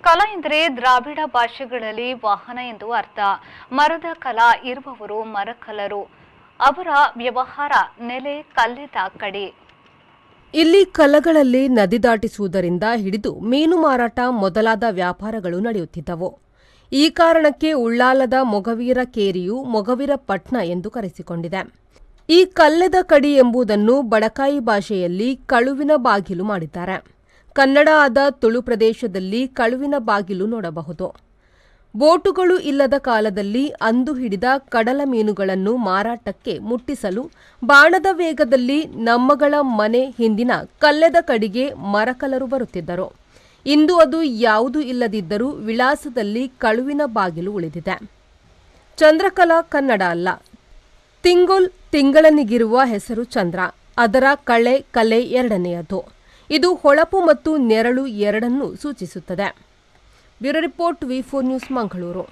ಕಲಾ ಎಂದರೆ ದ್ರಾವಿಡ ಭಾಷೆಗಳಲ್ಲಿ ವಾಹನ ಎಂದು ಅರ್ಥ. ಮರದ ಕಲಾ ಇರುವವರು ಮರಕಲರು. ಅವರ ವ್ಯವಹಾರ ನೆಲೆ ಕಲ್ಲೆದ ಕಡಿ. ಇಲ್ಲಿ ಕಲ್ಲಗಳಲ್ಲಿ ನದಿ ದಾಟಿಸುವುದರಿಂದ ಹಿಡಿದು ಮೀನು ಮಾರಾಟ ಮೊದಲಾದ ವ್ಯಾಪಾರಗಳು ನಡೆಯುತ್ತಿದ್ದವು. ಈ ಕಾರಣಕ್ಕೆ ಉಳ್ಳಾಲದ ಮೊಗವೀರ ಕೇರಿಯು ಮೊಗವೀರ ಪಟ್ನ ಎಂದು ಕರೆಸಿಕೊಂಡಿದೆ. ಈ ಕಲ್ಲೆದ ಕಡಿ ಎಂಬುದನ್ನು ಬಡಕಾಯಿ ಭಾಷೆಯಲ್ಲಿ ಕಳುವಿನ ಬಾಗಿಲು ಮಾಡಿದ್ದಾರೆ. ಕನ್ನಡ ಆದ ತುಳು ಪ್ರದೇಶದಲ್ಲಿ ಕಳುವಿನ ಬಾಗಿಲು ನೋಡಬಹುದು. ಬೋಟುಗಳು ಇಲ್ಲದ ಕಾಲದಲ್ಲಿ ಅಂದು ಹಿಡಿದ ಕಡಲ ಮೀನುಗಳನ್ನು ಮಾರಾಟಕ್ಕೆ ಮುಟ್ಟಿಸಲು ಬಾಣದ ವೇಗದಲ್ಲಿ ನಮ್ಮಗಳ ಮನೆ ಹಿಂದಿನ ಕಲ್ಲೆದ ಕಡಿಗೆ ಮರಕಲರು ಬರುತ್ತಿದ್ದರು. ಇಂದು ಅದು ಯಾವುದೂ ಇಲ್ಲದಿದ್ದರೂ ವಿಳಾಸದಲ್ಲಿ ಕಳುವಿನ ಬಾಗಿಲು ಉಳಿದಿದೆ. ಚಂದ್ರಕಲಾ ಕನ್ನಡ ಅಲ್ಲ. ತಿಂಗೊಲ್ ತಿಂಗಳನಿಗಿರುವ ಹೆಸರು ಚಂದ್ರ. ಅದರ ಕಲೆ ಎರಡನೆಯದು. ಇದು ಹೊಳಪು ಮತ್ತು ನೆರಳು ಎರಡನ್ನೂ ಸೂಚಿಸುತ್ತದೆ. Bureau report V4 news Mangaluru.